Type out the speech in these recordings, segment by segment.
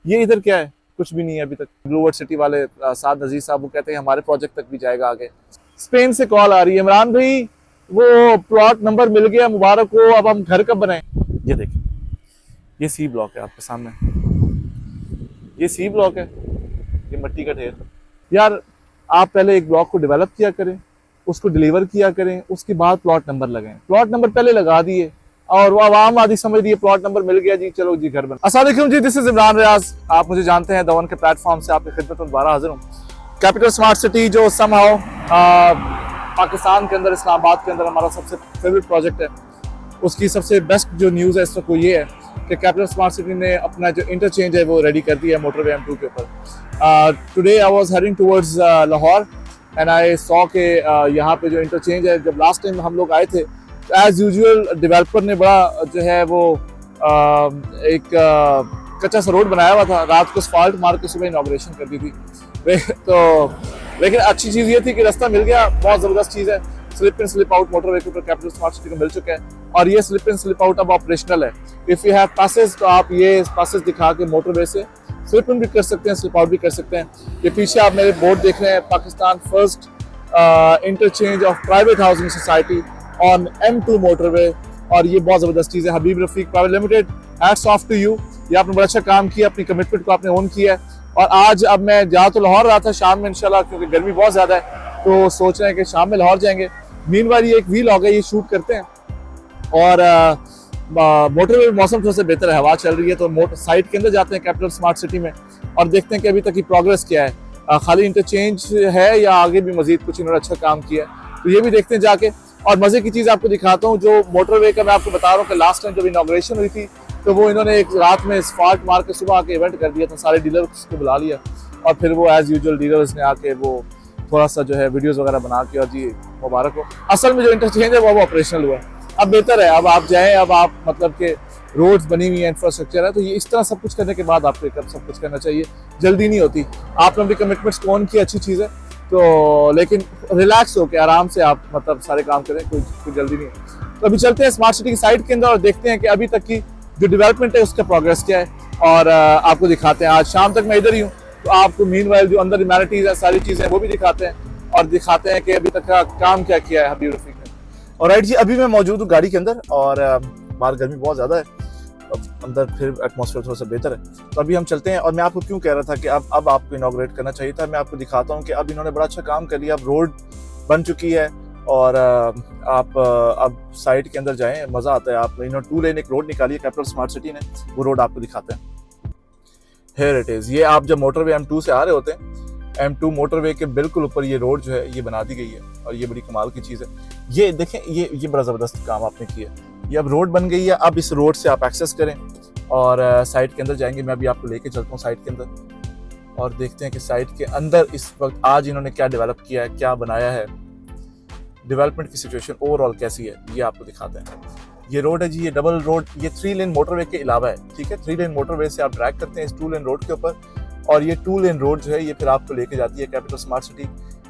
ये इधर क्या है, कुछ भी नहीं है अभी तक। ब्लू वर्ल्ड सिटी वाले साद नजीर साहब वो कहते हैं हमारे प्रोजेक्ट तक भी जाएगा आगे। स्पेन से कॉल आ रही है, इमरान भाई वो प्लॉट नंबर मिल गया, मुबारक हो, अब हम घर कब बनाएं। ये देखिए, ये सी ब्लॉक है आपके सामने, ये सी ब्लॉक है, ये मिट्टी का ढेर। यार आप पहले एक ब्लॉक को डेवलप किया करें, उसको डिलीवर किया करें, उसके बाद प्लॉट नंबर लगाएं। प्लॉट नंबर पहले लगा दिए और वो आवाम आदि समझ रही है प्लॉट नंबर मिल गया जी, चलो जी घर बना। अस्सलाम वालेकुम जी, दिस इज इमरान रियाज। आप मुझे जानते हैं, द वन के प्लेटफॉर्म से आपकी खिदमत में दोबारा हाजिर हूँ। कैपिटल स्मार्ट सिटी जो समहाउ पाकिस्तान के अंदर, इस्लामाबाद के अंदर हमारा सबसे फेवरेट प्रोजेक्ट है, उसकी सबसे बेस्ट जो न्यूज़ है इस वक्त वो ये है कि कैपिटल स्मार्ट सिटी ने अपना जो इंटरचेंज है वो रेडी कर दिया है मोटरवे M2 के ऊपर। Today I was heading towards Lahore and I saw के यहाँ पे जो इंटरचेंज है, जब लास्ट टाइम हम लोग आए थे एज यूजुअल डेवलपर ने बड़ा जो है वो एक कच्चा सा रोड बनाया हुआ था, रात को स्पाल्ट मार के सुबह इनॉग्रेशन कर दी थी। तो लेकिन अच्छी चीज़ ये थी कि रास्ता मिल गया, बहुत ज़बरदस्त चीज़ है। Slip in slip out motorway के ऊपर कैपिटल स्मार्ट सिटी को मिल चुका है और ये स्लिप इन स्लिप आउट अब ऑपरेशनल है। इफ़ यू हैव पासेस तो आप ये पासेस दिखा के मोटरवे से स्लिप इन भी कर सकते हैं, स्लिप आउट भी कर सकते हैं। ये पीछे आप मेरे बोर्ड देख रहे हैं, Pakistan first interchange of private housing society on M2 motorway, और ये बहुत ज़बरदस्त चीज़ है। Habib Rafiq private limited, hats off to you, ये आपने बड़ा अच्छा काम किया, अपनी कमिटमेंट को आपने ऑन किया है। और आज अब मैं जा तो लाहौर रहा था, शाम में इंशाल्लाह क्योंकि गर्मी बहुत ज़्यादा है तो सोच रहे हैं कि शाम में लाहौर जाएंगे। मीनवाइल ये एक व्लॉग है, ये शूट करते हैं और मोटरवे में मौसम थोड़ा सा बेहतर है, हवा चल रही है, तो साइट के अंदर जाते हैं कैपिटल स्मार्ट सिटी में और देखते हैं कि अभी तक की प्रोग्रेस क्या है। खाली इंटरचेंज है या आगे भी मजीद कुछ इन्होंने अच्छा काम किया है, तो ये भी देखते हैं जाके। और मज़े की चीज़ आपको दिखाता हूँ, जो मोटरवे का मैं आपको बता रहा हूँ कि लास्ट टाइम जब इनॉग्रेशन हुई थी तो वो इन्होंने एक रात में स्पार्ट मार के सुबह आके इवेंट कर दिया था, सारे डीलर्स को बुला लिया और फिर वो एज यूजुअल डीलर्स ने आके वो थोड़ा सा जो है वीडियोस वगैरह बना के, और जी मुबारक हो। असल में जो इंटरचेंज है वो ऑपरेशनल हुआ है, अब बेहतर है, अब आप जाएँ, अब आप मतलब के रोड्स बनी हुई है, इंफ्रास्ट्रक्चर है, तो ये इस तरह सब कुछ करने के बाद आपको सब कुछ करना चाहिए, जल्दी नहीं होती। आपने अपनी कमिटमेंट्स को ऑन की, अच्छी चीज़ है, तो लेकिन रिलैक्स होकर आराम से आप मतलब सारे काम करें, कोई जल्दी नहीं है। तो अभी चलते हैं स्मार्ट सिटी की साइट के अंदर और देखते हैं कि अभी तक की जो डेवलपमेंट है उसका प्रोग्रेस क्या है, और आपको दिखाते हैं। आज शाम तक मैं इधर ही हूँ, तो आपको मीनवाइल जो अंदर इम्यूनिटीज़ है, सारी चीज़ें वो भी दिखाते हैं और दिखाते हैं कि अभी तक का काम क्या किया है हबीब रफीक ने। और राइट जी, अभी मैं मौजूद हूँ गाड़ी के अंदर और बाहर गर्मी बहुत ज़्यादा है, अंदर फिर एटमॉस्फेयर थोड़ा सा बेहतर है, तो अभी हम चलते हैं। और मैं आपको क्यों कह रहा था कि अब आपको इनॉग्रेट करना चाहिए था, मैं आपको दिखाता हूँ कि अब इन्होंने बड़ा अच्छा काम कर लिया, अब रोड बन चुकी है और आप अब साइट के अंदर जाएं, मज़ा आता है। आप इन्होंने 2 लेन एक रोड निकाली है कैपिटल स्मार्ट सिटी ने, वो रोड आपको दिखाते हैं। हेयर इट इज़, ये आप जब मोटरवे M2 से आ रहे होते हैं, M2 मोटरवे के बिल्कुल ऊपर ये रोड जो है ये बना दी गई है और ये बड़ी कमाल की चीज़ है। ये देखें, ये बड़ा ज़बरदस्त काम आपने किया, ये अब रोड बन गई है। अब इस रोड से आप एक्सेस करें और साइट के अंदर जाएंगे। मैं अभी आपको लेके चलता हूँ साइट के अंदर और देखते हैं कि साइट के अंदर इस वक्त आज इन्होंने क्या डेवलप किया है, क्या बनाया है, डेवलपमेंट की सिचुएशन ओवरऑल कैसी है, ये आपको दिखाते हैं। ये रोड है जी, ये डबल रोड, ये 3 लेन मोटरवे के अलावा है, ठीक है। 3 लेन मोटरवे से आप ड्रैग करते हैं इस 2 लेन रोड के ऊपर, और ये 2 लेन रोड जो है ये फिर आपको लेके जाती है कैपिटल स्मार्ट सिटी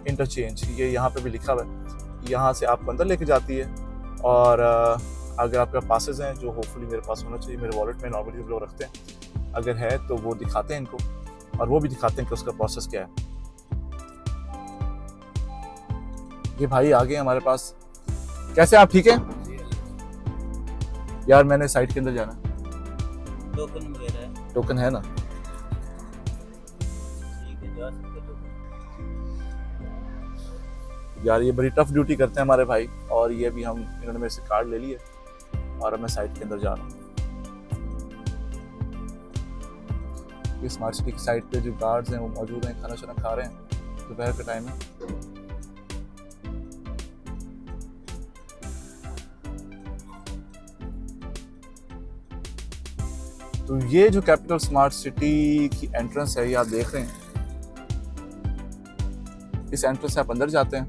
इंटरचेंज। ये यहाँ पे भी लिखा हुआ है, यहाँ से आपको अंदर लेके जाती है। और अगर आपके पासेस हैं, जो होपफुली मेरे पास होना चाहिए, मेरे वॉलेट में नॉर्मली हम लोग रखते हैं, अगर है तो वो दिखाते हैं इनको और वो भी दिखाते हैं कि उसका प्रोसेस क्या है। ये भाई आ गए हमारे पास, कैसे आप, ठीक है यार? मैंने साइट के अंदर जाना, टोकन वगैरह है, टोकन है ना? ठीक है, जा सकते हो। यार ये बड़ी टफ ड्यूटी करते हैं हमारे भाई, और ये भी इन्होंने मेरे से कार्ड ले लिया और अब मैं साइट के अंदर जा रहा हूँ। ये स्मार्ट सिटी की साइट पे जो गार्ड्स हैं वो मौजूद हैं, खाना शाना खा रहे हैं, दोपहर का टाइम है। तो ये जो कैपिटल स्मार्ट सिटी की एंट्रेंस है, ये आप देख रहे हैं, इस एंट्रेंस से आप अंदर जाते हैं।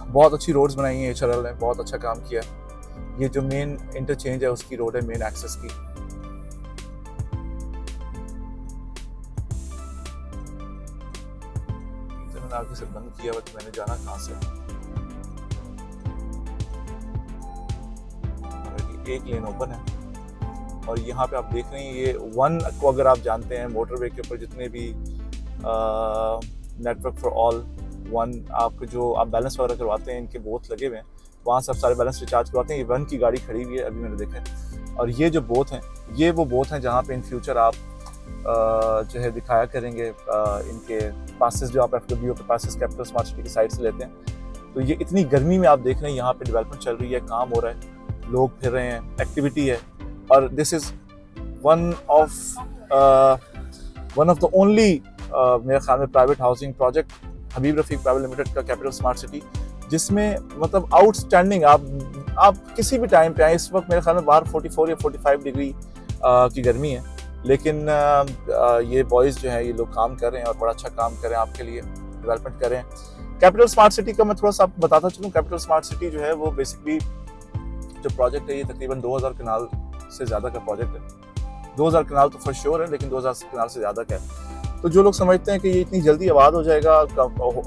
बहुत अच्छी रोड्स बनाई हैं HRL ने, बहुत अच्छा काम किया है। ये जो मेन इंटरचेंज है उसकी रोड है, मेन एक्सेस की। इन्होंने आगे से बंद किया हुआ, तो मैंने जाना कहाँ से? एक लेन ओपन है और यहाँ पे आप देख रहे हैं ये वन को अगर आप जानते हैं, मोटरवे के ऊपर जितने भी नेटवर्क फॉर ऑल वन आपको जो आप बैलेंस वगैरह करवाते हैं, इनके बोथ लगे हुए हैं, वहाँ सब सारे बैलेंस रिचार्ज करवाते हैं। ये वन की गाड़ी खड़ी हुई है, अभी मैंने देखा है। और ये जो बोथ हैं, ये वो बोथ हैं जहाँ पे इन फ्यूचर आप जो है दिखाया करेंगे इनके पासेस, जो आप FWO के पासेस कैपिटल स्मार्ट सिटी की साइड से लेते हैं। तो ये इतनी गर्मी में आप देख रहे हैं यहाँ पे डेवलपमेंट चल रही है, काम हो रहा है, लोग फिर रहे हैं, एक्टिविटी है। और this is one of the only मेरे ख्याल में प्राइवेट हाउसिंग प्रोजेक्ट हबीब रफीक प्राइवेट लिमिटेड का कैपिटल स्मार्ट सिटी, जिसमें मतलब आउटस्टैंडिंग आप किसी भी टाइम पे आए। इस वक्त मेरे ख्याल में बाहर 44 या 45 डिग्री की गर्मी है, लेकिन ये बॉयज़ जो है ये लोग काम कर रहे हैं और बड़ा अच्छा काम कर रहे हैं, आपके लिए डेवलपमेंट कर रहे हैं। कैपिटल स्मार्ट सिटी का मैं थोड़ा सा आपको बताता चलूँ। कैपिटल स्मार्ट सिटी जो है वो बेसिकली जो प्रोजेक्ट है, ये तकरीबन 2000 कनाल से ज़्यादा का प्रोजेक्ट है। 2000 कनाल तो फॉर श्योर है, लेकिन 2000 कनाल से ज़्यादा का है। तो जो लोग समझते हैं कि ये इतनी जल्दी आबाद हो जाएगा,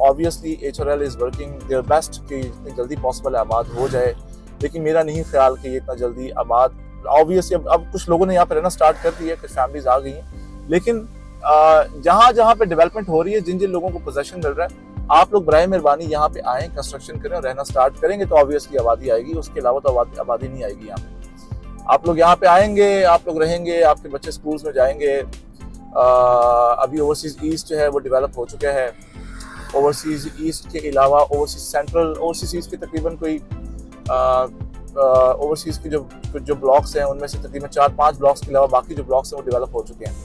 obviously HRL is working their best कि इतनी जल्दी पॉसिबल आबाद हो जाए, लेकिन मेरा नहीं ख्याल कि ये इतना जल्दी आबाद। ऑब्वियसली अब कुछ लोगों ने यहाँ पे रहना स्टार्ट कर दिया है, कुछ फैमिलीज आ गई हैं, लेकिन जहाँ जहाँ पे डेवलपमेंट हो रही है, जिन जिन लोगों को पोजेशन मिल रहा है, आप लोग बराए मेहरबानी यहाँ पे आएँ, कंस्ट्रक्शन करें और रहना स्टार्ट करेंगे तो ऑब्वियसली आबादी आएगी। उसके अलावा तो आबादी नहीं आएगी यहाँ पे। आप लोग यहाँ पे आएंगे, आप लोग रहेंगे, आपके बच्चे स्कूल्स में जाएंगे। अभी ओवरसीज ईस्ट जो है वो डेवलप हो चुका है। ओवरसीज ईस्ट के अलावा ओवरसीज सेंट्रल, ओवरसीज ईस्ट के तकरीबन कोई ओवरसीज के जो ब्लॉक्स हैं उनमें से तकरीबन 4-5 ब्लॉक्स के अलावा बाकी जो ब्लॉक्स हैं वो डेवलप हो चुके हैं।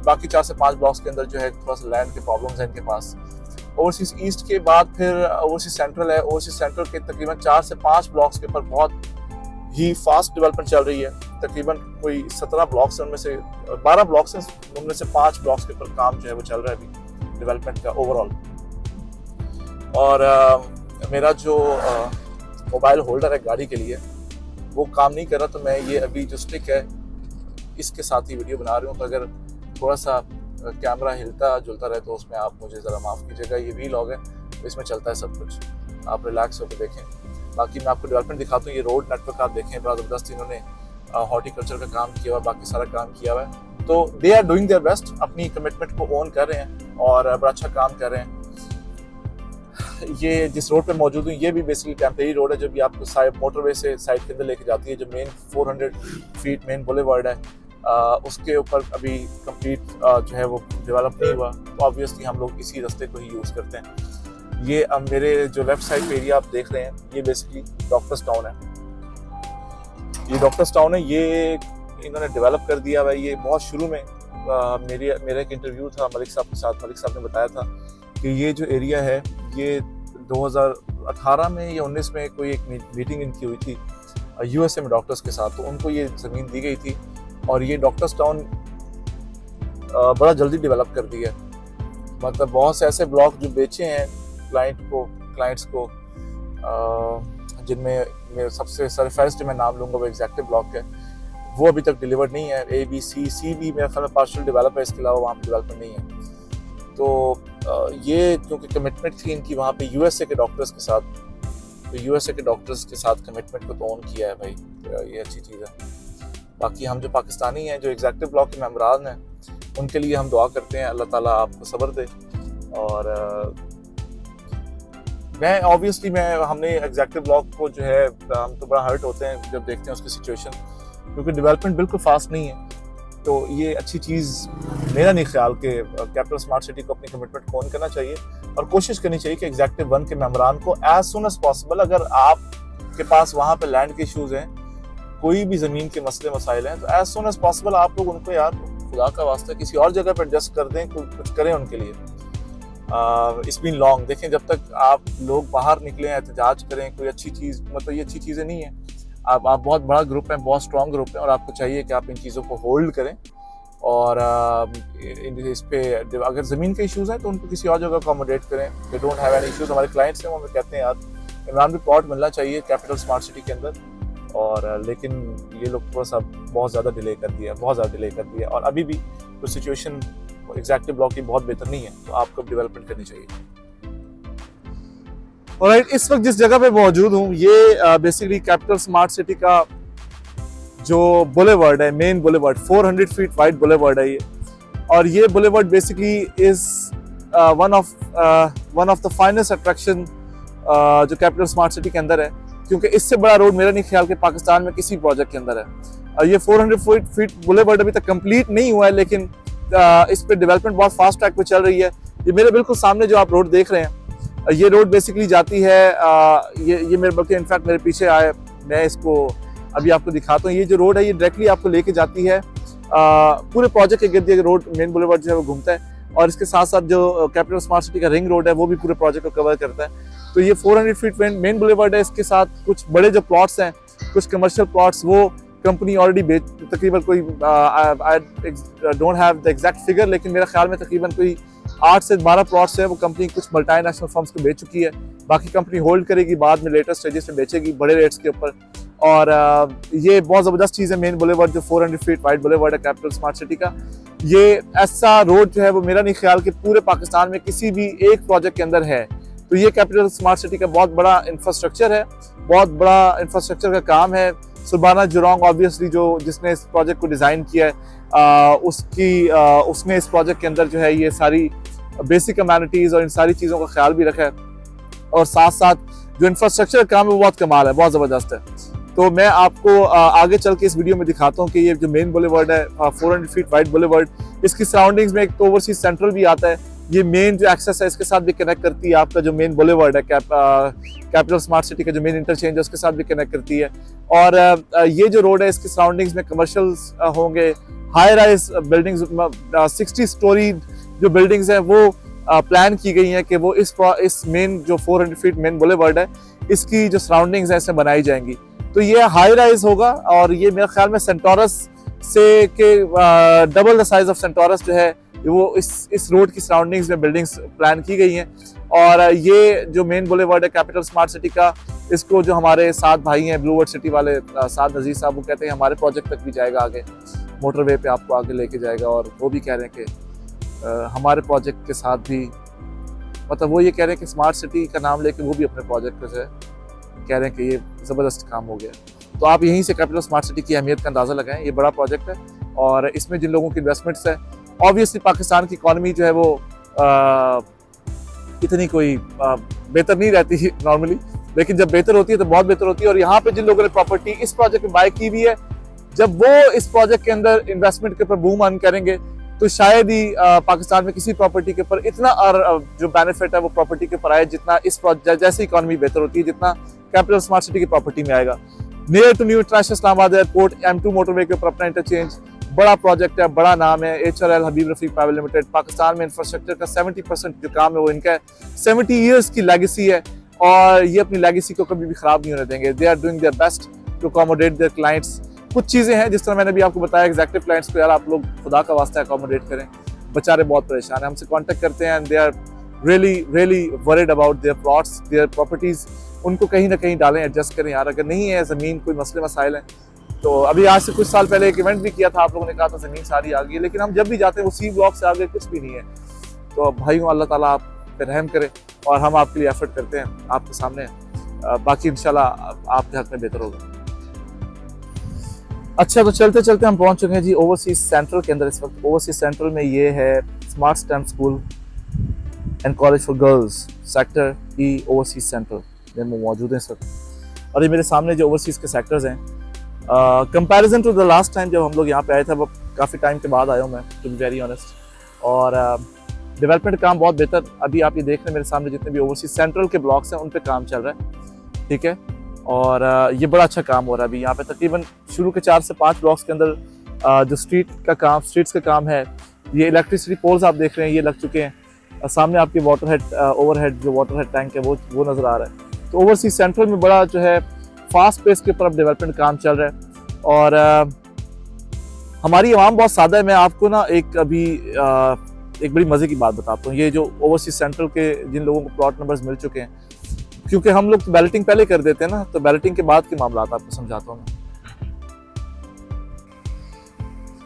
बाकी 4 से 5 ब्लॉक्स के अंदर जो है थोड़ा सा लैंड के प्रॉब्लम्स हैं इनके पास। ओवरसीज ईस्ट के बाद फिर ओवरसीज सेंट्रल है। ओवरसीज सेंट्रल के तकरीबन 4 से 5 ब्लॉक्स के ऊपर बहुत ही फास्ट डेवलपमेंट चल रही है। तकरीबन कोई 17 ब्लॉक्स हैं, उनमें से 12 ब्लॉक्स हैं, उनमें से 5 ब्लॉक्स के ऊपर काम जो है वो चल रहा है अभी डेवलपमेंट का ओवरऑल। और मेरा जो मोबाइल होल्डर है गाड़ी के लिए वो काम नहीं कर रहा, तो मैं ये अभी जो स्टिक है इसके साथ ही वीडियो बना रही हूँ। तो अगर थोड़ा सा कैमरा हिलता जुलता रहे तो उसमें आप मुझे ज़रा माफ़ कीजिएगा। ये वीलॉग है तो इसमें चलता है सब कुछ, आप रिलैक्स होकर देखें। बाकी मैं आपको डेवलपमेंट दिखाता हूँ। ये रोड नेटवर्क आप देखें, बड़ा ज़बरदस्त इन्होंने हॉर्टिकल्चर का काम किया और बाकी सारा काम किया हुआ है। तो they are doing their best, अपनी कमिटमेंट को ऑन कर रहे हैं और बड़ा अच्छा काम कर रहे हैं। ये जिस रोड पे मौजूद हूँ ये भी बेसिकली टेम्परेरी रोड है, जो भी आपको मोटरवे से साइड के अंदर लेके जाती है। जो मेन 400 फीट मेन बुलेवार्ड है, उसके ऊपर अभी कंप्लीट जो है वो डेवलप नहीं हुआ, तो ऑब्वियसली हम लोग इसी रास्ते को ही यूज़ करते हैं। ये मेरे जो लेफ्ट साइड पे एरिया आप देख रहे हैं, ये बेसिकली डॉक्टर्स टाउन है। ये डॉक्टर्स टाउन है, ये इन्होंने डेवलप कर दिया हुआ है। ये बहुत शुरू में मेरा एक इंटरव्यू था मलिक साहब के साथ। मलिक साहब ने बताया था कि ये जो एरिया है ये 2018 में या 19 में कोई एक मीटिंग इनकी हुई थी USA में डॉक्टर्स के साथ, तो उनको ये ज़मीन दी गई थी और ये डॉक्टर्स टाउन बड़ा जल्दी डेवलप कर दिया। मतलब बहुत से ऐसे ब्लॉक जो बेचे हैं क्लाइंट्स को जिनमें मेरे सबसे सरफेस्ट मैं नाम लूँगा वो एग्जैक्टिव ब्लॉक है, वो अभी तक डिलीवर्ड नहीं है। A, B, C भी मेरे ख्याल में पार्शियल डेवलप है, इसके अलावा वहाँ पर डेवलपमेंट नहीं है। तो ये क्योंकि कमिटमेंट थी इनकी वहाँ पे USA के डॉक्टर्स के साथ, तो USA के डॉक्टर्स के साथ कमिटमेंट को तो ऑन किया है भाई, तो ये अच्छी चीज़ है। बाकी हम जो पाकिस्तानी हैं, जो एग्जैक्टिव ब्लॉक के मेंबरान हैं, उनके लिए हम दुआ करते हैं अल्लाह ताला आपको सब्र दे। और हमने एग्जैक्टिव ब्लॉक को जो है, हम तो बड़ा हर्ट होते हैं जब देखते हैं उसकी सिचुएशन, क्योंकि डेवलपमेंट बिल्कुल फास्ट नहीं है। तो ये अच्छी चीज़ मेरा नहीं ख्याल कि कैपिटल स्मार्ट सिटी को अपनी कमिटमेंट को ऑन करना चाहिए और कोशिश करनी चाहिए कि एग्जैक्टिव 1 के मेंबरान को एज सुन एज पॉसिबल, अगर आपके पास वहाँ पे लैंड के इशूज़ हैं, कोई भी ज़मीन के मसले मसाइल हैं, तो एज सुन एज पॉसिबल आप लोग उनको यार खुदा का वास्ता किसी और जगह पर एडजस्ट कर दें, कुछ करें उनके लिए। It's been long. देखें जब तक आप लोग बाहर निकले हैं, एहतजाज करें, कोई अच्छी चीज़, मतलब ये अच्छी चीज़ें नहीं है। आप बहुत बड़ा ग्रुप है, बहुत स्ट्रॉन्ग ग्रुप है और आपको चाहिए कि आप इन चीज़ों को होल्ड करें। और इस पे अगर ज़मीन के इश्यूज़ हैं तो उनको किसी और जगह अकोमोडेट करें। They don't have any issues. हमारे क्लाइंट्स हैं वो हमें कहते हैं यार इमरान भी प्लॉट मिलना चाहिए कैपिटल स्मार्ट सिटी के अंदर, और लेकिन ये लोग थोड़ा सा बहुत ज़्यादा डिले कर दिया और अभी भी तो सिचुएशन एग्जैक्टिव ब्लॉक की बहुत बेहतर नहीं है, तो आपको डेवलपमेंट करनी चाहिए। ऑलराइट, इस वक्त जिस जगह पे मौजूद हूँ ये बेसिकली कैपिटल स्मार्ट सिटी का जो बुलेवर्ड है, main boulevard 400 feet wide boulevard है ये। और ये boulevard basically is one of the finest attraction जो कैपिटल स्मार्ट सिटी के अंदर है, क्योंकि इससे बड़ा रोड मेरा नहीं ख्याल कि पाकिस्तान में किसी प्रोजेक्ट के अंदर है। ये 400 फीट बुलेवर्ड अभी तक कंप्लीट नहीं हुआ है, लेकिन इस पे डेवलपमेंट बहुत फास्ट ट्रैक पे चल रही है। ये मेरे बिल्कुल सामने जो आप रोड देख रहे हैं, ये रोड बेसिकली जाती है, ये मेरे बल्कि इनफैक्ट मेरे पीछे आए, मैं इसको अभी आपको दिखाता हूँ। ये जो रोड है ये डायरेक्टली आपको लेके जाती है पूरे प्रोजेक्ट के गिर्द ये रोड मेन बुलेवर्ड जो है वो घूमता है, और इसके साथ साथ जो कैपिटल स्मार्ट सिटी का रिंग रोड है वो भी पूरे प्रोजेक्ट को कवर करता है। तो ये 400 फीट मेन बुलेवर्ड है, इसके साथ कुछ बड़े जो प्लॉट्स हैं, कुछ कमर्शियल प्लॉट्स, वो कंपनी ऑलरेडी तकरीबन कोई I don't have the exact figure, लेकिन मेरा ख्याल में तकरीबन कोई 8 से 12 प्लॉट्स है वो कंपनी कुछ मल्टीनेशनल फर्म्स को बेच चुकी है। बाकी कंपनी होल्ड करेगी, बाद में लेटेस्ट स्टेजेस में बेचेगी बड़े रेट्स के ऊपर। और ये बहुत ज़बरदस्त चीज़ है मेन बुलेवर्ड जो 400 फीट वाइड बुलेवर्ड है कैपिटल स्मार्ट सिटी का। ये ऐसा रोड जो है वो मेरा नहीं ख्याल कि पूरे पाकिस्तान में किसी भी एक प्रोजेक्ट के अंदर है। तो ये कैपिटल स्मार्ट सिटी का बहुत बड़ा इंफ्रास्ट्रक्चर है, बहुत बड़ा इंफ्रास्ट्रक्चर का काम है। सुल्बाना जुरांग ऑब्वियसली जिसने इस प्रोजेक्ट को डिज़ाइन किया है, उसने इस प्रोजेक्ट के अंदर जो है ये सारी बेसिक अमेनिटीज़ और इन सारी चीज़ों का ख्याल भी रखा है। और साथ साथ जो इंफ्रास्ट्रक्चर काम है वो बहुत कमाल है, बहुत ज़बरदस्त है। तो मैं आपको आगे चल के इस वीडियो में दिखाता हूँ कि ये जो मेन बुलेवर्ड है 400 फीट वाइड बुलेवर्ड, इसकी सराउंडिंग्स में एक तो ओवरसीज सेंट्रल भी आता है। ये मेन जो एक्सेस है इसके साथ भी कनेक्ट करती है आपका जो मेन बुलेवर्ड है कैपिटल स्मार्ट सिटी का जो मेन इंटरचेंज है उसके साथ भी कनेक्ट करती है। और ये जो रोड है इसकी सराउंडिंग्स में कमर्शियल्स होंगे, हाई राइज बिल्डिंग्स, 60 स्टोरी जो बिल्डिंग्स हैं वो प्लान की गई हैं कि वो इस मेन जो 400 फीट मेन बुलेवर्ड है इसकी जो सराउंडिंग्स है इसमें बनाई जाएंगी। तो ये हाई राइज होगा, और ये मेरे ख्याल में सेंटोरस से के double the size of Centaurus जो है वो इस रोड की सराउंडिंग्स में बिल्डिंग्स प्लान की गई हैं। और ये जो मेन बुलेवर्ड है कैपिटल स्मार्ट सिटी का, इसको जो हमारे साथ भाई हैं ब्लू वर्ड सिटी वाले साद नज़ीर साहब, वो कहते हैं हमारे प्रोजेक्ट तक भी जाएगा, आगे मोटरवे पे आपको आगे लेके जाएगा। और वो भी कह रहे हैं कि हमारे प्रोजेक्ट के साथ भी, मतलब वो ये कह रहे हैं कि स्मार्ट सिटी का नाम लेके वो भी अपने प्रोजेक्ट पे से कह रहे हैं कि ये ज़बरदस्त काम हो गया। तो आप यहीं से कैपिटल स्मार्ट सिटी की अहमियत का अंदाज़ा लगाएं। ये बड़ा प्रोजेक्ट है और इसमें जिन लोगों की इन्वेस्टमेंट्स है, ऑब्वियसली पाकिस्तान की इकॉनमी जो है वो इतनी कोई बेहतर नहीं रहती नॉर्मली, लेकिन जब बेहतर होती है तो बहुत बेहतर होती है। और यहाँ पे जिन लोगों ने प्रॉपर्टी इस प्रोजेक्ट में बाय की हुई है, जब वो इस प्रोजेक्ट के अंदर इन्वेस्टमेंट के ऊपर बूम अर्न करेंगे तो शायद ही पाकिस्तान में किसी प्रॉपर्टी के ऊपर इतना जो बेनिफिट है वो प्रॉपर्टी के ऊपर आए जितना इस जैसी इकॉनमी बेहतर होती है, जितना कैपिटल स्मार्ट सिटी की प्रॉपर्टी में आएगा। Near to new international Islamabad airport, M2 motorway के ऊपर अपना इंटरचेंज, बड़ा प्रोजेक्ट है, बड़ा नाम है, HRL हबीब रफीक प्राइवेट लिमिटेड। पाकिस्तान में इंफ्रास्ट्रक्चर का 70% जो काम है वो इनका है। 70 ईयर्स की लेगेसी है और ये अपनी लेगेसी को कभी भी खराब नहीं होने देंगे। They are doing their best to accommodate their clients. कुछ चीज़ें हैं जिस तरह मैंने भी आपको बताया, एग्जेक्टिव क्लाइंट्स को यार आप लोग खुदा का वास्ता अकोमोडेट करें, बेचारे बहुत परेशान हैं, हमसे कांटेक्ट करते हैं and they are really worried about their plots, their properties. उनको कहीं ना कहीं डालें, एडजस्ट करें यार, अगर नहीं है ज़मीन, कोई मसले मसाइल हैं। तो अभी आज से कुछ साल पहले एक इवेंट भी किया था, आप लोगों ने कहा था ज़मीन सारी आ गई है, लेकिन हम जब भी जाते हैं वो सी ब्लॉक से आगे कुछ भी नहीं है। तो भाइयों, अल्लाह ताला आप पे रहम करे और हम आपके लिए एफर्ट करते हैं आपके सामने, बाकी इंशाल्लाह आपके हक में बेहतर होगा। अच्छा, तो चलते चलते हम पहुंच चुके हैं जी ओवरसीज सेंट्रल के अंदर। इस वक्त ओवरसीज सेंट्रल में ये है smart stem school and college for girls, sector E overseas central में मौजूद है इस वक्त। और ये मेरे सामने जो ओवरसीज के सेक्टर्स हैं, comparison to the last time जब हम लोग यहाँ पे आए थे, अब काफ़ी टाइम के बाद आया हूँ मैं, टू बी वेरी ऑनेस्ट। और डेवलपमेंट काम बहुत बेहतर, अभी आप ये देख रहे हैं मेरे सामने जितने भी ओवरसीज सेंट्रल के ब्लॉक्स हैं उन पे काम चल रहा है, ठीक है। और ये बड़ा अच्छा काम हो रहा है अभी यहाँ पे। तकरीबन शुरू के 4 से 5 ब्लॉक्स के अंदर जो स्ट्रीट्स का काम है, ये इलेक्ट्रिसिटी पोल्स आप देख रहे हैं ये लग चुके हैं। सामने आपके ओवरहेड जो वाटर हेड टैंक है वो नज़र आ रहा है। तो ओवरसीज सेंट्रल में बड़ा जो है फास्ट पेस के ऊपर अब डेवलपमेंट काम चल रहा है। और हमारी आवाम बहुत सादा है। मैं आपको ना एक बड़ी मज़े की बात बताता हूँ। ये जो ओवरसीज सेंट्रल के जिन लोगों को प्लॉट नंबर्स मिल चुके हैं, क्योंकि हम लोग बैलेटिंग पहले कर देते हैं ना, तो बैलेटिंग के बाद के मामला आपको समझाता हूँ मैं।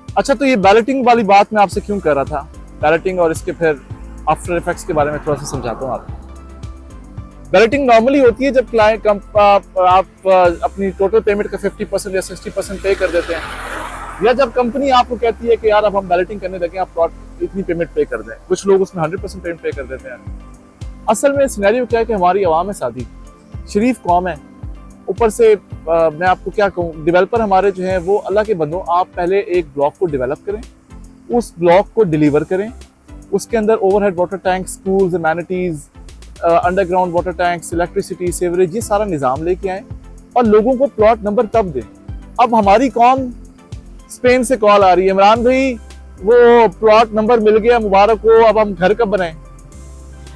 अच्छा, तो ये बैलेटिंग वाली बात मैं आपसे क्यों कर रहा था, बैलेटिंग और इसके फिर आफ्टर इफेक्ट्स के बारे में थोड़ा सा समझाता हूँ आपको। बैलेटिंग नॉर्मली होती है जब क्लाइंट आप अपनी टोटल पेमेंट का 50% या 60% पे कर देते हैं, या जब कंपनी आपको कहती है कि यार अब हम बैलेटिंग करने लगे, आप प्लॉट इतनी पेमेंट पे कर दें। कुछ लोग उसमें 100% पेमेंट पे कर देते हैं। असल में सिनेरियो क्या है कि हमारी आवाम है सादी, शरीफ कौम है, ऊपर से मैं आपको क्या कहूँ, डेवलपर हमारे जो हैं वो अल्लाह के बंदों, आप पहले एक ब्लॉक को डेवलप करें, उस ब्लॉक को डिलीवर करें, उसके अंदर overhead water tank, schools, amenities, underground water tanks, electricity, sewerage, ये सारा निज़ाम लेके आए और लोगों को प्लॉट नंबर तब दें। अब हमारी कौम, स्पेन से कॉल आ रही है, इमरान भाई वो प्लॉट नंबर मिल गया, मुबारक हो, अब हम घर कब बनाएं।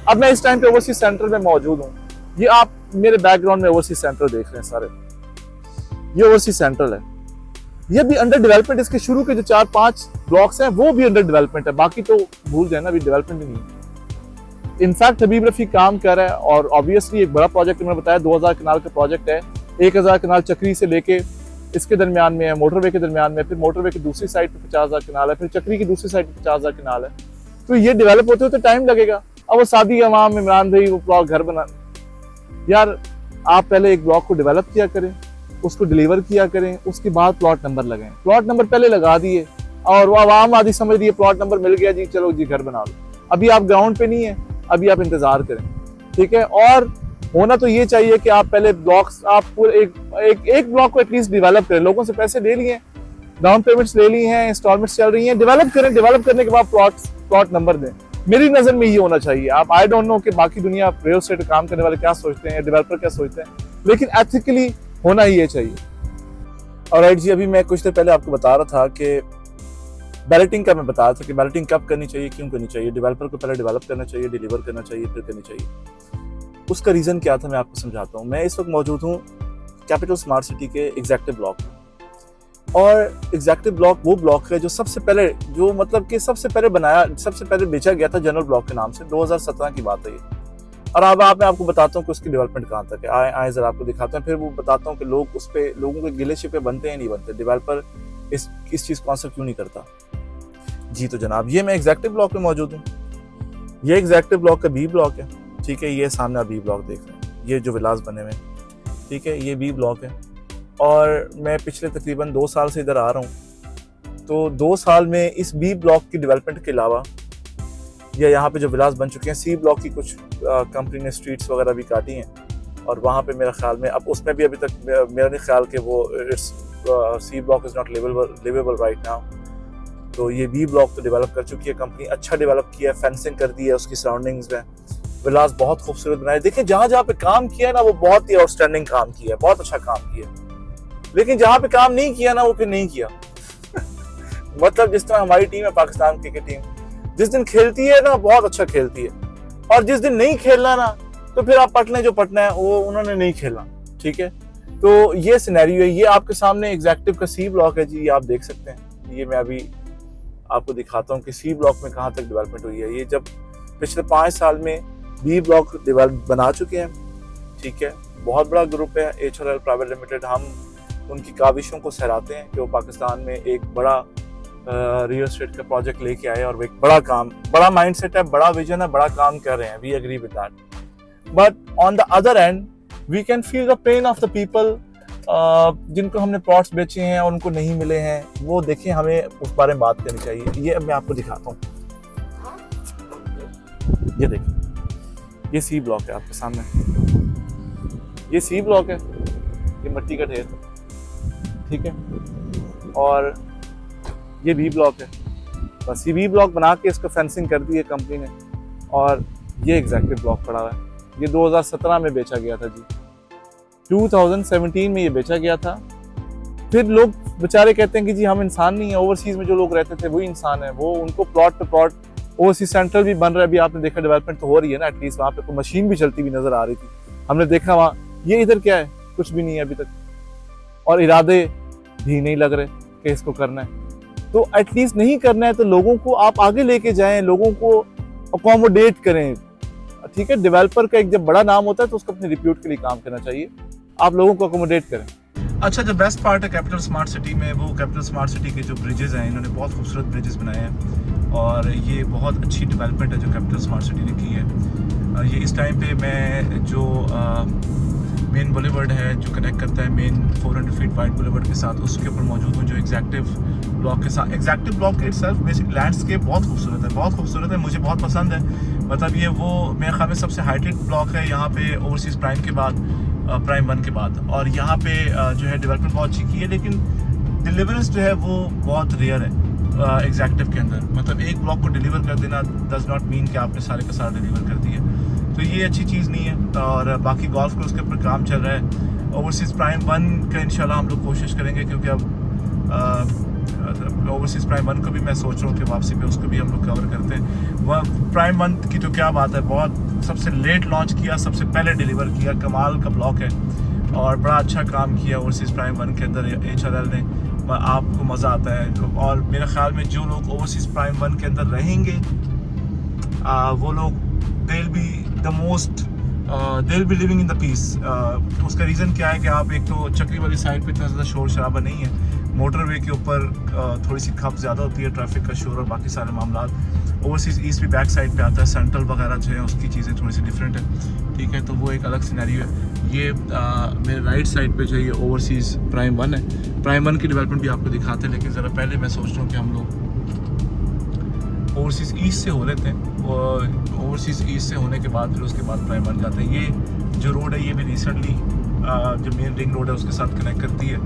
अब मैं इस टाइम पे ओवरसीज सेंटर में मौजूद हूँ। ये आप मेरे बैकग्राउंड में ओवरसीज सेंटर देख रहे हैं सारे, ये ओवरसीज सेंट्रल है, ये भी अंडर डेवलपमेंट। इसके शुरू के जो 4-5 ब्लॉक्स हैं वो भी अंडर डेवलपमेंट है, बाकी तो भूल जाए ना, अभी डेवलपमेंट ही नहीं है। इनफैक्ट हबीब रफी काम कर रहा है और ऑब्वियसली एक बड़ा प्रोजेक्ट मैंने बताया 2000 कनाल का प्रोजेक्ट है। 1000 कनाल चक्री से लेके इसके दरमियान में है, मोटरवे के दरमियान में, फिर मोटरवे की दूसरी साइड पे 50,000 कनाल है, फिर चक्री की दूसरी साइड पे 50,000 कनाल है। तो ये डेवलप होते होते टाइम लगेगा। अब वो सादी अवाम, इमरान भाई वो प्लॉट घर बना, यार आप पहले एक ब्लॉक को डेवलप किया करें, उसको डिलीवर किया करें, उसके बाद प्लॉट नंबर लगाएं। प्लॉट नंबर पहले लगा दिए और वो आवाम आदि समझ रही है प्लॉट नंबर मिल गया जी, चलो जी घर बना लो। अभी आप ग्राउंड पे नहीं है, अभी आप इंतजार करें, ठीक है। और होना तो ये चाहिए कि आप पहले ब्लॉक्स, आप पूरे एक ब्लॉक को एटलीस्ट डेवलप करें। लोगों से पैसे ले लिए, डाउन पेमेंट्स ले ली हैं, इंस्टॉलमेंट्स चल रही हैं, डेवलप करें। डेवलप करने के बाद प्लॉट नंबर दें। मेरी नजर में ये होना चाहिए। आप, आई डोंट नो कि बाकी दुनिया रियल एस्टेट काम करने वाले क्या सोचते हैं, डेवलपर क्या सोचते हैं, लेकिन एथिकली होना ही ये चाहिए। और राइट जी, अभी मैं कुछ देर पहले आपको बता रहा था कि बैलेटिंग का मैं बता रहा था कि बैलेटिंग कब करनी चाहिए, क्यों करनी चाहिए। डेवलपर को पहले डेवलप करना चाहिए, डिलीवर करना चाहिए, फिर करनी चाहिए। उसका रीजन क्या था मैं आपको समझाता हूँ। मैं इस वक्त मौजूद हूँ कैपिटल स्मार्ट सिटी के एग्जेक्टिव ब्लॉक में, और एग्जेक्टिव ब्लॉक वो ब्लॉक है जो सबसे पहले, जो मतलब कि सबसे पहले बेचा गया था जनरल ब्लॉक के नाम से। 2017 की बात है ये। और अब मैं आपको बताता हूँ कि उसकी डेवलपमेंट कहाँ तक है। आए जरा आपको दिखाता हूँ, फिर वो बताता हूँ कि लोग उस पे, लोगों के गिले शिकवे बनते हैं नहीं बनते, डेवलपर इस चीज को आंसर क्यों नहीं करता। जी तो जनाब, ये मैं एग्जेक्टिव ब्लॉक में मौजूद हूँ। ये एग्जेक्टिव ब्लॉक का बी ब्लॉक है, ठीक है। ये सामने आप बी ब्लॉक देख रहे हैं, ये जो विलास बने हुए, ठीक है, ये बी ब्लॉक है। और मैं पिछले तकरीबन 2 साल से इधर आ रहा हूँ। तो 2 साल में इस बी ब्लॉक की डेवलपमेंट के अलावा, या यहाँ पे जो विलास बन चुके हैं, सी ब्लॉक की कुछ कंपनी ने स्ट्रीट्स वगैरह भी काटी हैं, और वहाँ पे मेरा ख्याल में अब उसमें भी अभी तक मेरा नहीं ख्याल कि वो C block is not livable right now. तो ये बी ब्लॉक तो डेवलप कर चुकी है कंपनी, अच्छा डेवलप किया है, फेंसिंग कर दी है उसकी सराउंडिंग्स में, विलास बहुत खूबसूरत बनाए। देखिए जहाँ जहाँ पे काम किया है ना, वो बहुत ही आउटस्टैंडिंग काम किया है, बहुत अच्छा काम किया है। लेकिन जहाँ पे काम नहीं किया ना, वो फिर नहीं किया। मतलब जिस तरह हमारी टीम है, पाकिस्तान क्रिकेट टीम, जिस दिन खेलती है ना बहुत अच्छा खेलती है, और जिस दिन नहीं खेलना ना, तो फिर आप पटना जो पटना है वो उन्होंने नहीं खेला, ठीक है। तो ये सिनेरियो है। ये आपके सामने एग्जेक्टिव का सी ब्लॉक है जी, ये आप देख सकते हैं। ये मैं अभी आपको दिखाता हूँ कि सी ब्लॉक में कहाँ तक डेवलपमेंट हुई है। ये जब पिछले 5 साल में बी ब्लॉक डेवलप बना चुके हैं, ठीक है। बहुत बड़ा ग्रुप है HRL प्राइवेट लिमिटेड। हम उनकी काविशों को सराहते हैं कि वो पाकिस्तान में एक बड़ा रियल एस्टेट का प्रोजेक्ट लेके आए, और एक बड़ा काम, बड़ा माइंडसेट है, बड़ा विजन है, बड़ा काम कर रहे हैं। We agree with that. But on the other end we can feel the pain of the people जिनको हमने प्लॉट्स बेचे हैं और उनको नहीं मिले हैं। वो देखें, हमें उस बारे में बात करनी चाहिए। ये अब मैं आपको दिखाता हूँ। ये देखिए, ये सी ब्लॉक है आपके सामने, ये सी ब्लॉक है, ये मिट्टी का ढेर, ठीक है। और ये बी ब्लॉक है। बस ये बी ब्लॉक बना के इसको फेंसिंग कर दी है कंपनी ने, और ये एग्जेक्टिव ब्लॉक पड़ा हुआ है। ये 2017 में बेचा गया था जी, 2017 में ये बेचा गया था। फिर लोग बेचारे कहते हैं कि जी हम इंसान नहीं है, ओवरसीज में जो लोग रहते थे वही इंसान है। वो उनको प्लॉट पे प्लॉट, ओवरसीज सेंटर भी बन रहा है, अभी आपने देखा डेवलपमेंट तो हो रही है ना, एटलीस्ट वहाँ पे कोई मशीन भी चलती हुई नजर आ रही थी, हमने देखा वहाँ। ये इधर क्या है, कुछ भी नहीं है अभी तक, और इरादे भी नहीं लग रहे कि इसको करना है। तो एटलीस्ट नहीं करना है तो लोगों को आप आगे लेके जाएं, लोगों को अकोमोडेट करें, ठीक है। डेवलपर का एक जब बड़ा नाम होता है तो उसको अपने रिप्यूट के लिए काम करना चाहिए, आप लोगों को अकोमोडेट करें। अच्छा, जो बेस्ट पार्ट है कैपिटल स्मार्ट सिटी में, वो कैपिटल स्मार्ट सिटी के जो ब्रिजेस हैं, इन्होंने बहुत खूबसूरत ब्रिजेस बनाए हैं, और ये बहुत अच्छी डेवलपमेंट है जो कैपिटल स्मार्ट सिटी ने की है। ये इस टाइम पे मैं जो मेन बुलेवर्ड है जो कनेक्ट करता है मेन 400 फीट वाइड बुलेवर्ड के साथ, उसके ऊपर मौजूद हूँ, जो एग्जैक्टिव ब्लॉक के साथ। Executive block itself basic landscape बहुत खूबसूरत है, बहुत खूबसूरत है, मुझे बहुत पसंद है। मतलब ये वो मेरे ख्याल में सबसे हाइटेड ब्लॉक है यहाँ पे ओवरसीज़ प्राइम के बाद, प्राइम 1 के बाद। और यहाँ पे जो है डेवलपमेंट बहुत अच्छी की है, लेकिन डिलीवरेंस जो है वो बहुत रेयर है एग्जैक्टिव के अंदर। मतलब एक ब्लॉक को डिलीवर कर देना डज नॉट मीन कि आपने सारे का सारा डिलीवर कर दिया, तो ये अच्छी चीज़ नहीं है। और बाकी गोल्फ कोर्स के ऊपर काम चल रहा है। ओवरसीज़ प्राइम 1 का इंशाल्लाह हम लोग कोशिश करेंगे, क्योंकि अब ओवरसीज़ प्राइम 1 को भी मैं सोच रहा हूँ कि वापसी पे उसको भी हम लोग कवर करते हैं। वह प्राइम 1 की तो क्या बात है, बहुत सबसे लेट लॉन्च किया, सबसे पहले डिलीवर किया, कमाल का ब्लॉक है और बड़ा अच्छा काम किया ओवरसीज़ प्राइम 1 के अंदर HRL ने। आपको मज़ा आता है। और मेरे ख्याल में जो लोग ओवरसीज़ प्राइम 1 के अंदर रहेंगे वो लोग they'll be living in the peace। उसका रीज़न क्या है कि आप एक तो चक्री वाली साइड पे इतना ज़्यादा शोर शराबा नहीं है, मोटरवे के ऊपर थोड़ी सी खप ज़्यादा होती है, ट्रैफिक का शोर और बाकी सारे मामला। ओवरसीज़ ईस्ट भी बैक साइड पे आता है, सेंट्रल वगैरह जो है उसकी चीज़ें थोड़ी सी डिफरेंट है, ठीक है, तो वो एक अलग सिनेरियो है। ये मेरे राइट साइड पे जो है ये ओवरसीज़ प्राइम 1 है। प्राइम 1 की डेवलपमेंट भी आपको दिखाते हैं, लेकिन ज़रा पहले मैं सोच रहा हूँ कि हम लोग ओवरसीज़ ईस्ट से हो लेते हैं। ओवरसीज़ ईस्ट से होने के बाद फिर उसके बाद प्राइम 1 जाते हैं। ये जो रोड है ये भी रिसेंटली जो मेन रिंग रोड है उसके साथ कनेक्ट करती है,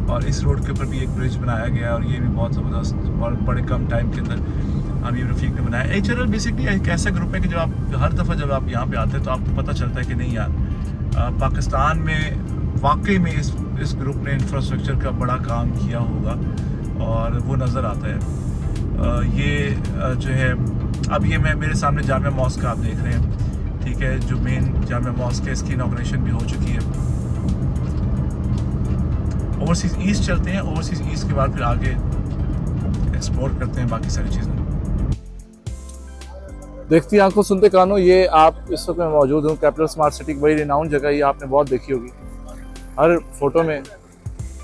और इस रोड के ऊपर भी एक ब्रिज बनाया गया है, और ये भी बहुत ज़बरदस्त और बड़े कम टाइम के अंदर अमीर रफ़ीक ने बनाया। HRL बेसिकली एक ऐसा ग्रुप है कि जब आप हर दफ़ा जब आप यहाँ पे आते हैं तो आपको पता चलता है कि नहीं यार, पाकिस्तान में वाकई में इस ग्रुप ने इंफ्रास्ट्रक्चर का बड़ा काम किया होगा, और वो नज़र आता है। ये जो है अब ये मैं मेरे सामने जामिया मॉस्क आप देख रहे हैं, ठीक है, जो मेन जामिया मॉस्क है इसकी इनॉग्रेशन भी हो चुकी है। ओवरसीज़ ईस्ट चलते हैं, ओवरसीज़ ईस्ट के बाद फिर आगे एक्सप्लोर करते हैं बाकी सारी चीज़ें। देखती आंखों सुनते कानों, ये आप इस वक्त मैं मौजूद हूँ कैपिटल स्मार्ट सिटी की बड़ी रिनाउंड जगह, ये आपने बहुत देखी होगी, हर फोटो में,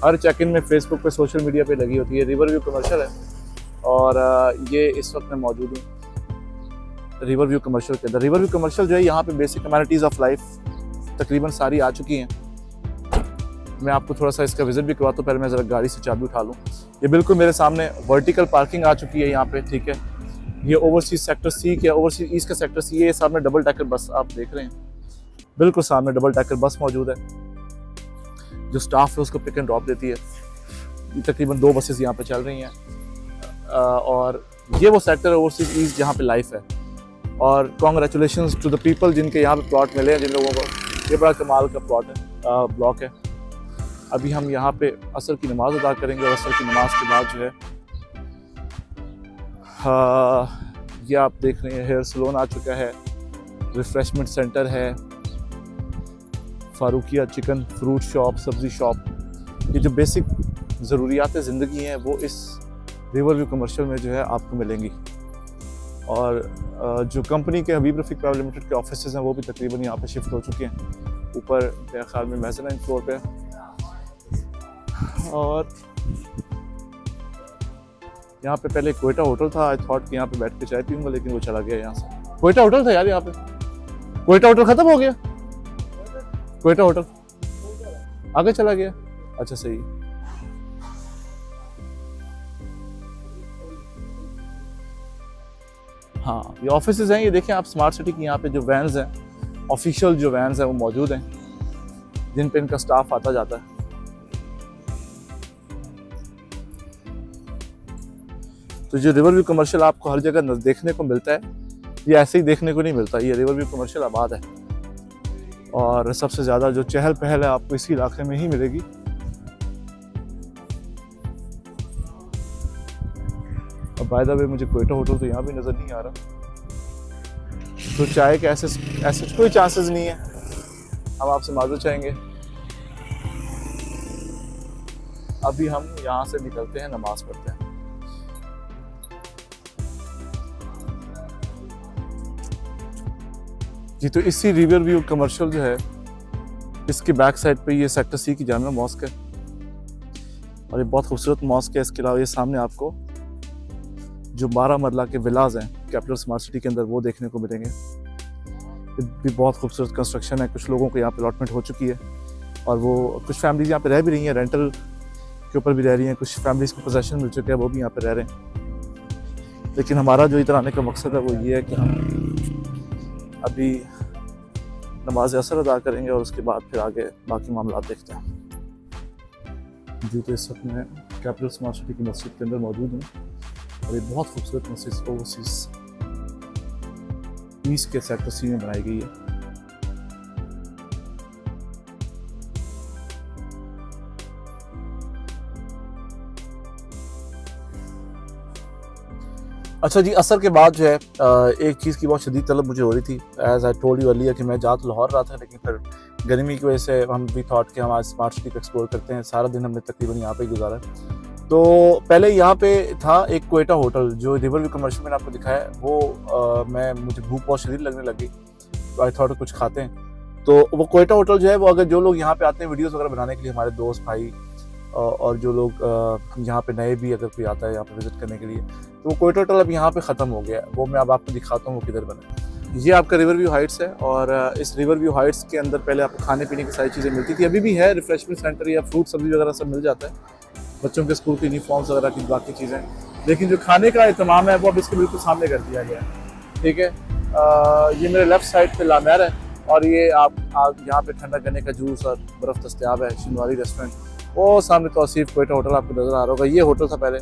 हर चेक इन में, फेसबुक पे, सोशल मीडिया पे लगी होती है। रिवर व्यू कमर्शियल है, और ये इस वक्त मैं मौजूद हूँ रिवर व्यू कमर्शियल के अंदर। रिवर व्यू कमर्शियल जो है यहाँ पे बेसिक अमेनिटीज़ ऑफ लाइफ तकरीबन सारी आ चुकी हैं। मैं आपको थोड़ा सा इसका विजिट भी करवाता हूँ, पहले मैं ज़रा गाड़ी से चाबी उठा लूँ। ये बिल्कुल मेरे सामने वर्टिकल पार्किंग आ चुकी है यहाँ पे, ठीक है। ये ओवरसीज़ सेक्टर C क्या ओवरसीज़ ईस्ट का सेक्टर C, ये सामने डबल टैकर बस आप देख रहे हैं, बिल्कुल सामने डबल टैकर बस मौजूद है, जो स्टाफ है उसको पिक एंड ड्रॉप देती है। ये तकरीबन 2 बसेस यहाँ पे चल रही हैं, और ये वो सेक्टर है ओवरसीज़ ईस्ट जहाँ पे लाइफ है। और कॉन्ग्रेचुलेशंस टू द पीपल जिनके यहाँ पे प्लॉट मिले हैं, जिन लोगों को। ये बड़ा कमाल का प्लॉट है, ब्लॉक है। अभी हम यहाँ पे असर की नमाज अदा करेंगे, और असर की नमाज के बाद जो है ये आप देख रहे हैं हेयर सलोन आ चुका है, रिफ्रेशमेंट सेंटर है, फारूकिया चिकन, फ्रूट शॉप, सब्ज़ी शॉप। ये जो बेसिक ज़रूरियात ज़िंदगी हैं वो इस रिवर व्यू कमर्शियल में जो है आपको मिलेंगी। और जो कंपनी के हबीब रफ़ीक प्राइवेट लिमिटेड के ऑफिसेज़ हैं वो भी तकरीबन यहाँ पे शिफ्ट हो चुके हैं, ऊपर मेरे ख्याल में मेज़ानाइन फ्लोर पे। और यहाँ पे पहले कोयटा होटल था, आई थॉट कि यहाँ पे बैठ के चाय पीऊँगा, लेकिन वो चला गया यहाँ से। कोयटा होटल था यार यहाँ पे, कोयटा होटल ख़त्म हो गया, कोयटा होटल आगे चला गया। अच्छा सही। हाँ ये ऑफिसेज हैं, ये देखें आप स्मार्ट सिटी की। यहाँ पे जो वैन्स हैं, ऑफिशियल जो वैन्स हैं वो मौजूद हैं, जिन पे इनका स्टाफ आता जाता है। तो जो रिवर व्यू कमर्शियल आपको हर जगह देखने को मिलता है, ये ऐसे ही देखने को नहीं मिलता। ये रिवर व्यू कमर्शियल आबाद है, और सबसे ज़्यादा जो चहल पहल है आपको इसी इलाके में ही मिलेगी। और बाय द वे मुझे कोयटा होटल तो यहाँ भी नज़र नहीं आ रहा, तो चाय के ऐसे कोई चांसेस नहीं है। हम आपसे माजूर चाहेंगे। अभी हम यहाँ से निकलते हैं, नमाज पढ़ते हैं। जी तो इसी रिवर व्यू कमर्शियल जो है, इसके बैक साइड पे ये सेक्टर C की जामिया मॉस्क है, और ये बहुत खूबसूरत मॉस्क है। इसके अलावा ये सामने आपको जो 12 मरला के विलाज हैं कैपिटल स्मार्ट सिटी के अंदर, वो देखने को मिलेंगे। ये भी बहुत खूबसूरत कंस्ट्रक्शन है। कुछ लोगों को यहाँ पे अलॉटमेंट हो चुकी है और वो कुछ फैमिलीज यहाँ पे रह भी रही हैं, रेंटल के ऊपर भी रह रही हैं। कुछ फैमिलीज को पोजेशन मिल चुके हैं, वो भी यहाँ पे रह रहे हैं। लेकिन हमारा जो इधर आने का मकसद है वो ये है कि हम अभी नमाज असर अदा करेंगे और उसके बाद फिर आगे बाकी मामला देखते हैं। जी, तो इस वक्त मैं कैपिटल स्मार्ट सिटी की मस्जिद के अंदर मौजूद हूँ और ये बहुत खूबसूरत मस्जिद ओवरसीज ईस्ट के सेक्टर सी में बनाई गई है। अच्छा जी, असर के बाद जो है एक चीज़ की बहुत शदीद तलब मुझे हो रही थी। As I told you earlier कि मैं जा तो लाहौर रहा था, लेकिन फिर गर्मी की वजह से हम भी थॉट कि हम आज स्मार्ट सिटी को एक्सप्लोर करते हैं। सारा दिन हमने तकरीबन यहाँ पे ही गुजारा। तो पहले यहाँ पे था एक कोयटा होटल जो रिवर व्यू कमर्शियल मैंने आपको दिखाया है, वो मुझे भूख बहुत शदीद लगने लगी, तो आई थॉट कुछ खाते हैं। तो वो कोयटा होटल जो है वो, अगर जो लोग यहाँ पे आते हैं वीडियोज़ वगैरह बनाने के लिए, हमारे दोस्त भाई और जो लोग यहाँ पे नए भी अगर कोई आता है यहाँ पे विजिट करने के लिए, तो वो कोयटा होटल अब यहाँ पे ख़त्म हो गया है। वो मैं अब आपको दिखाता हूँ वो किधर बना। ये आपका रिवर व्यू हाइट्स है और इस रिवर व्यू हाइट्स के अंदर पहले आपको खाने पीने की सारी चीज़ें मिलती थी, अभी भी है। रिफ्रेशमेंट सेंटर या फ्रूट सब्जी वगैरह सब मिल जाता है, बच्चों के स्कूल के यूनिफॉर्म्स वगैरह की बाकी चीज़ें। लेकिन जो खाने का एहतमाम है वो अब इसके बिल्कुल सामने कर दिया गया है। ठीक है, ये मेरे लेफ़्ट साइड पर लामैर है और ये आप यहाँ पे ठंडा गन्ने का जूस और बर्फ़ दस्तयाब है। शिनवारी रेस्टोरेंट, वो सामने तौसीफ कोयटा होटल आपको नज़र आ रहा होगा। ये होटल था पहले,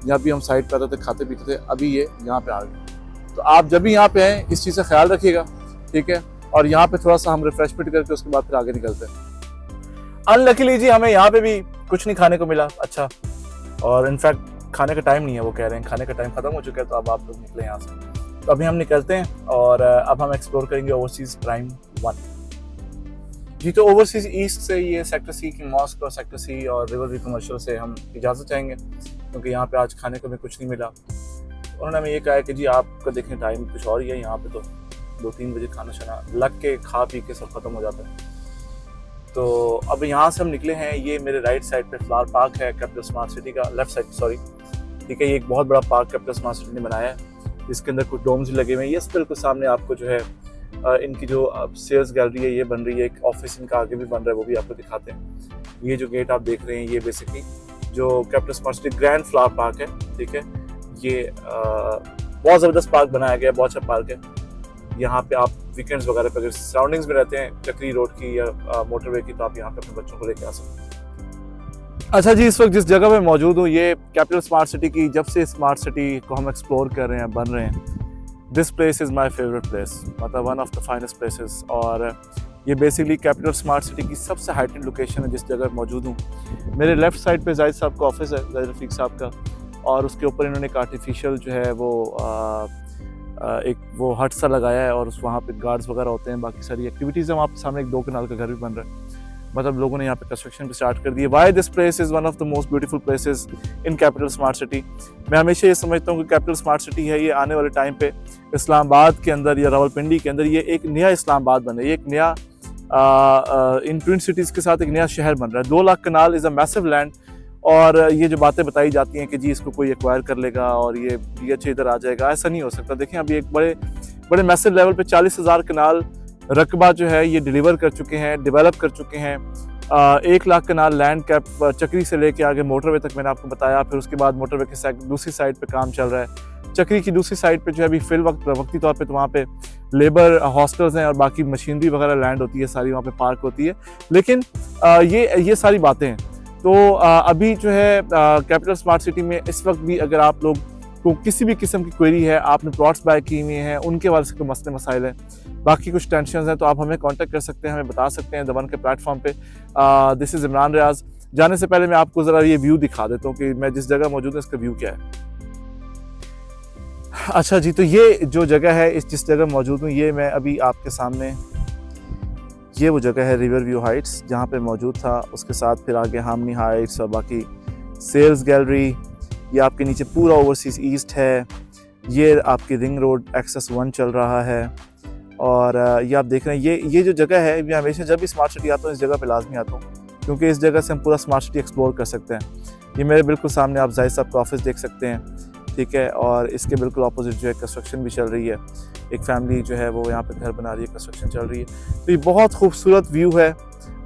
जहाँ भी हम साइड पर आते थे, खाते पीते थे। अभी ये यहाँ पे आ गए। तो आप जब भी यहाँ पे आएँ इस चीज़ का ख्याल रखिएगा, ठीक है। और यहाँ पे थोड़ा सा हम रिफ्रेशमेंट करके उसके बाद फिर आगे निकलते हैं। अनलकीली जी हमें यहाँ पे भी कुछ नहीं खाने को मिला अच्छा, और इनफैक्ट खाने का टाइम नहीं है। वो कह रहे हैं खाने का टाइम ख़त्म हो चुका है, तो अब आप लोग निकले यहाँ से। तो अभी हम निकलते हैं और अब हम एक्सप्लोर करेंगे ओवरसीज़ प्राइम 1। जी, तो ओवरसीज़ ईस्ट से ये सेक्टर सी की मॉस्क और सेक्टर सी और रिवर व्यू कमर्शियल से हम इजाज़त चाहेंगे, क्योंकि यहाँ पे आज खाने को हमें कुछ नहीं मिला। उन्होंने हमें ये कहा है कि जी आपका देखें टाइम कुछ और ही है, यहाँ पे तो 2-3 बजे खाना शाना लग के खा पी के सब खत्म हो जाता है। तो अब यहाँ से हम निकले हैं। ये मेरे राइट साइड पे फ्लावर पार्क है कैपिटल स्मार्ट सिटी का, लेफ्ट साइड सॉरी, ठीक है। ये एक बहुत बड़ा पार्क कैपिटल स्मार्ट सिटी ने बनाया है, इसके अंदर कुछ डोम्स लगे हुए हैं। ये बिल्कुल सामने आपको जो है इनकी जो सेल्स गैलरी है ये बन रही है, एक ऑफिस इनका आगे भी बन रहा है, वो भी आपको दिखाते हैं। ये जो गेट आप देख रहे हैं ये बेसिकली जो capital smart city grand flower park है, ठीक है। ये बहुत ज़बरदस्त पार्क बनाया गया है, बहुत अच्छा पार्क है। यहाँ पे आप वीकेंड्स वगैरह पे अगर सराउंडिंग्स में रहते हैं चक्री रोड की या मोटरवे की, तो आप यहाँ पे अपने बच्चों को लेके आ सकते हैं। अच्छा जी, इस वक्त जिस जगह पे मौजूद हूँ ये कैपिटल स्मार्ट सिटी की, जब से स्मार्ट सिटी को हम एक्सप्लोर कर रहे हैं, बन रहे हैं, this place is my favourite place, मतलब one of the finest places. और ये बेसिकली कैपिटल स्मार्ट सिटी की सबसे हाइटेड लोकेशन है जिस जगह मौजूद हूँ। मेरे लेफ़्ट साइड पे जाहिद साहब का ऑफिस है, जाहिद रफ़ीक साहब का, और उसके ऊपर इन्होंने एक आर्टिफिशियल जो है वो एक वो हट सा लगाया है और वहाँ पे गार्ड्स वगैरह होते हैं, बाकी सारी एक्टिविटीज़ हैं। वहाँ पे सामने एक 2 कनाल का घर भी बन रहा है, मतलब लोगों ने यहाँ पे कंस्ट्रक्शन भी स्टार्ट कर दी है। Why this place is one of the most beautiful places in capital smart city. मैं हमेशा ये समझता हूँ कि कैपिटल स्मार्ट सिटी है, ये आने वाले टाइम पे इस्लामाबाद के अंदर या रावलपिंडी के अंदर ये एक नया इस्लामाबाद बन रहा है, ये एक नया इन ट्विन सिटीज़ के साथ एक नया शहर बन रहा है। 2 लाख कनाल इज़ अ मैसिव लैंड। और ये जो बातें बताई जाती हैं कि जी इसको कोई एक्वायर कर लेगा और ये DH इधर आ जाएगा, ऐसा नहीं हो सकता। देखें अभी एक बड़े मैसिव लेवल पे 40,000 कनाल रकबा जो है ये डिलीवर कर चुके हैं, डेवलप कर चुके हैं। 1 लाख कनाल लैंड कैप चक्री से लेके आगे मोटरवे तक मैंने आपको बताया। फिर उसके बाद मोटरवे की दूसरी साइड पे काम चल रहा है। चक्री की दूसरी साइड पे जो है अभी वक्ती तौर पे तो वहाँ पे लेबर हॉस्टल्स हैं और बाकी मशीनरी वगैरह लैंड होती है, सारी वहाँ पे पार्क होती है। लेकिन ये सारी बातें हैं। तो अभी जो है कैपिटल स्मार्ट सिटी में इस वक्त भी अगर आप लोग को किसी भी किस्म की क्वेरी है, आपने प्लॉट्स बाय किए हुए हैं, उनके वाले से कोई मसले मसाइल हैं, बाकी कुछ टेंशन हैं, तो आप हमें कांटेक्ट कर सकते हैं, हमें बता सकते हैं द1 के प्लेटफॉर्म पे। दिस इज़ इमरान रियाज। जाने से पहले मैं आपको ज़रा ये व्यू दिखा देता हूँ कि मैं जिस जगह मौजूद हूँ इसका व्यू क्या है। अच्छा जी, तो ये जो जगह है, जिस जगह मौजूद हूँ, ये मैं अभी आपके सामने, ये वो जगह है रिवर व्यू हाइट्स जहाँ पे मौजूद था। उसके साथ फिर आगे हार्मनी हाइट्स और बाकी सेल्स गैलरी। ये आपके नीचे पूरा ओवरसीज़ ईस्ट है। ये आपकी रिंग रोड एक्सेस 1 चल रहा है। और ये आप देख रहे हैं, ये जो जगह है, मैं हमेशा जब भी स्मार्ट सिटी आता हूँ इस जगह पे लाजमी आता हूँ, क्योंकि इस जगह से हम पूरा स्मार्ट सिटी एक्सप्लोर कर सकते हैं। ये मेरे बिल्कुल सामने आप जाहिद साहब का ऑफिस देख सकते हैं। ठीक है। और इसके बिल्कुल अपोजिट जो है कंस्ट्रक्शन भी चल रही है, एक फैमिली जो है वो यहाँ पे घर बना रही है, कंस्ट्रक्शन चल रही है। तो ये बहुत खूबसूरत व्यू है।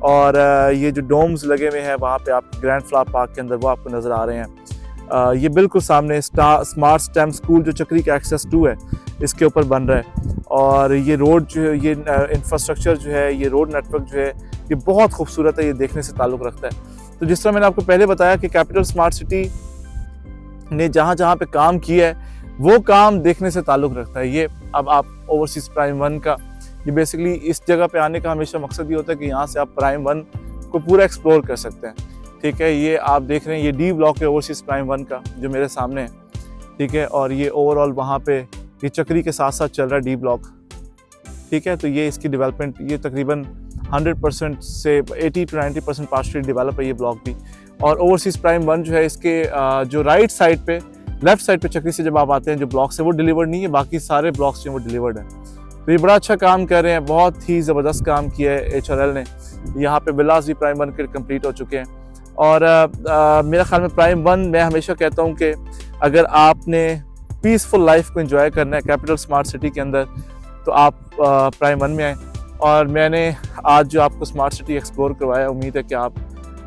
और ये जो डोम्स लगे हुए हैं वहाँ पे आप ग्रैंड फ्लावर पार्क के अंदर, वो आपको नज़र आ रहे हैं। ये बिल्कुल सामने स्मार्ट स्टेम स्कूल जो चक्री का एक्सेस 2 है, इसके ऊपर बन रहा है। और ये रोड जो है, ये इंफ्रास्ट्रक्चर जो है, ये रोड नेटवर्क जो है, ये बहुत खूबसूरत है, ये देखने से ताल्लुक़ रखता है। तो जिस तरह मैंने आपको पहले बताया कि कैपिटल स्मार्ट सिटी ने जहाँ जहाँ पे काम किया है वो काम देखने से ताल्लुक़ रखता है। ये अब आप ओवरसीज़ प्राइम 1 का, ये बेसिकली इस जगह पे आने का हमेशा मकसद ये होता है कि यहाँ से आप प्राइम 1 को पूरा एक्सप्लोर कर सकते हैं, ठीक है। ये आप देख रहे हैं, ये डी ब्लॉक है ओवरसीज़ प्राइम 1 का जो मेरे सामने है, ठीक है। और ये ओवरऑल वहाँ पे ये चक्री के साथ साथ चल रहा है डी ब्लॉक, ठीक है। तो ये इसकी डेवलपमेंट, ये तकरीबन 100% से 80 to 90% पार्शियली डेवलप है ये ब्लॉक भी। और ओवरसीज़ प्राइम 1 जो है, इसके जो राइट साइड पे, लेफ्ट साइड पे चक्री से जब आप आते हैं, जो ब्लॉक्स है वो डिलीवर्ड नहीं है, बाकी सारे ब्लॉक्स जो वो डिलीवर्ड हैं। तो ये बड़ा अच्छा काम कर रहे हैं, बहुत ही ज़बरदस्त काम किया है HRL ने। यहाँ पे विलास भी प्राइम 1 के कंप्लीट हो चुके हैं। और मेरा ख्याल में प्राइम 1, मैं हमेशा कहता हूँ कि अगर आपने पीसफुल लाइफ को एंजॉय करना है कैपिटल स्मार्ट सिटी के अंदर, तो आप प्राइम 1 में आएँ। और मैंने आज जो आपको स्मार्ट सिटी एक्सप्लोर करवाया, उम्मीद है कि आप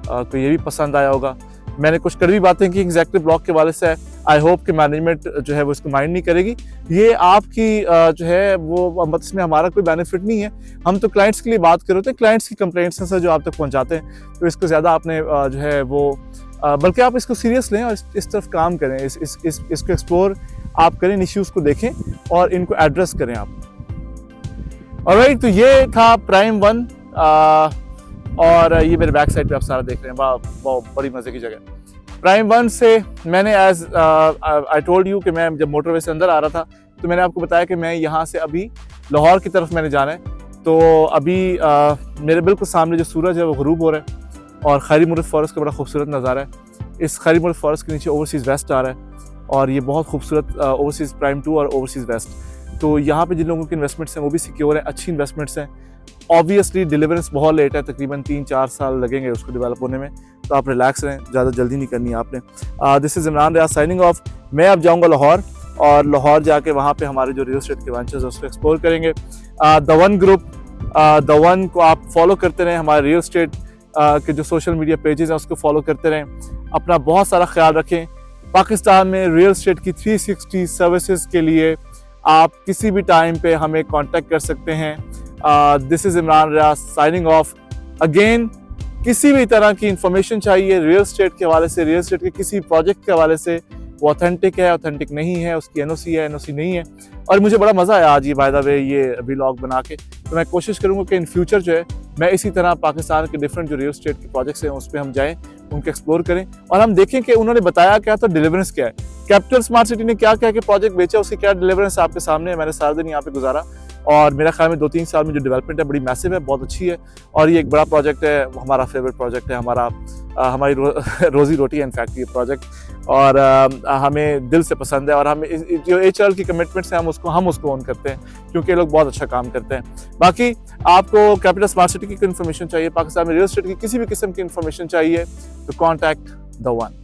को ये भी पसंद आया होगा। मैंने कुछ कड़वी बातें की एग्जेक्टिव ब्लॉक के वाले से, आई होप कि मैनेजमेंट जो है वो इसको माइंड नहीं करेगी। ये आपकी जो है वो मतलब इसमें हमारा कोई बेनिफिट नहीं है, हम तो क्लाइंट्स के लिए बात कर रहे होते हैं, क्लाइंट्स की कंप्लेंट्स हैं जो आप तक पहुंचाते हैं। तो इसको ज़्यादा आपने जो है वो बल्कि आप इसको सीरियस लें और इस तरफ काम करें, इसको एक्सप्लोर आप करें, इन इश्यूज़ को देखें और इनको एड्रेस करें आप। ऑलराइट, तो ये था प्राइम 1। और ये मेरे बैक साइड पे आप सारा देख रहे हैं, बहुत बड़ी मज़े की जगह। प्राइम 1 से मैंने एज आई टोल्ड यू कि मैं जब मोटरवे से अंदर आ रहा था तो मैंने आपको बताया कि मैं यहाँ से अभी लाहौर की तरफ मैंने जाना है। तो अभी मेरे बिल्कुल सामने जो सूरज है वो ग़ुरूब हो रहा है और खैरी मुर्द फॉरेस्ट का बड़ा खूबसूरत नज़ारा है। इस खैरी मुर्द फॉरेस्ट के नीचे ओवरसीज़ वेस्ट आ रहा है और ये बहुत खूबसूरत ओवरसीज़ प्राइम 2 और ओवरसीज़ वेस्ट। तो यहाँ पे जिन लोगों की इन्वेस्टमेंट्स हैं वो भी सिक्योर हैं, अच्छी इन्वेस्टमेंट्स हैं। ऑब्वियसली डिलीवरेंस बहुत लेट है, तकरीबन 3-4 साल लगेंगे उसको डेवलप होने में, तो आप रिलैक्स रहें, ज़्यादा जल्दी नहीं करनी है आपने। This is Imran Riaz signing off. मैं अब जाऊँगा लाहौर और लाहौर जाके वहाँ पे हमारे जो रियल एस्टेट के वेंचर्स हैं उसको एक्सप्लोर करेंगे। The one group, the one को आप फॉलो करते रहें, हमारे रियल एस्टेट के जो सोशल मीडिया पेजेस हैं उसको फॉलो करते रहें। अपना बहुत सारा ख्याल रखें। पाकिस्तान में रियल एस्टेट की 360 सर्विसेज के लिए आप किसी भी टाइम पे हमें कांटेक्ट कर सकते हैं। This is Imran Riaz signing off. Again, किसी भी तरह की इंफॉर्मेशन चाहिए रियल एस्टेट के हवाले से, रियल एस्टेट के किसी प्रोजेक्ट के हवाले से, वो ऑथेंटिक है, ऑथेंटिक नहीं है, उसकी NOC है, NOC नहीं है। और मुझे बड़ा मज़ा आया आज ये बाय द वे ये व्लॉग बना के। तो मैं कोशिश करूँगा कि इन फ्यूचर जो है मैं इसी तरह पाकिस्तान के डिफरेंट जो रियल एस्टेट के प्रोजेक्ट्स हैं उस पर हम जाएँ, उनको एक्सप्लोर करें और हम देखें कि उन्होंने बताया क्या तो डिलीवरेंस क्या है। कैपिटल स्मार्ट सिटी ने क्या क्या के प्रोजेक्ट बेचा, उसकी क्या डिलीवरेंस आपके सामने है। मैंने सारा दिन यहाँ पे गुजारा और मेरा ख्याल में 2-3 साल में जो डेवलपमेंट है बड़ी मैसिव है, बहुत अच्छी है और ये एक बड़ा प्रोजेक्ट है, हमारा फेवरेट प्रोजेक्ट है, हमारी रोजी रोटी है इनफैक्ट ये प्रोजेक्ट। और हमें दिल से पसंद है और हमें जो HRL की कमिटमेंट्स हैं हम उसको ऑन करते हैं क्योंकि ये लोग बहुत अच्छा काम करते हैं। बाकी आपको कैपिटल स्मार्ट सिटी की इन्फॉर्मेशन चाहिए, पाकिस्तान में रियल एस्टेट की किसी भी किस्म की इन्फॉर्मेशन चाहिए तो कॉन्टैक्ट द वन।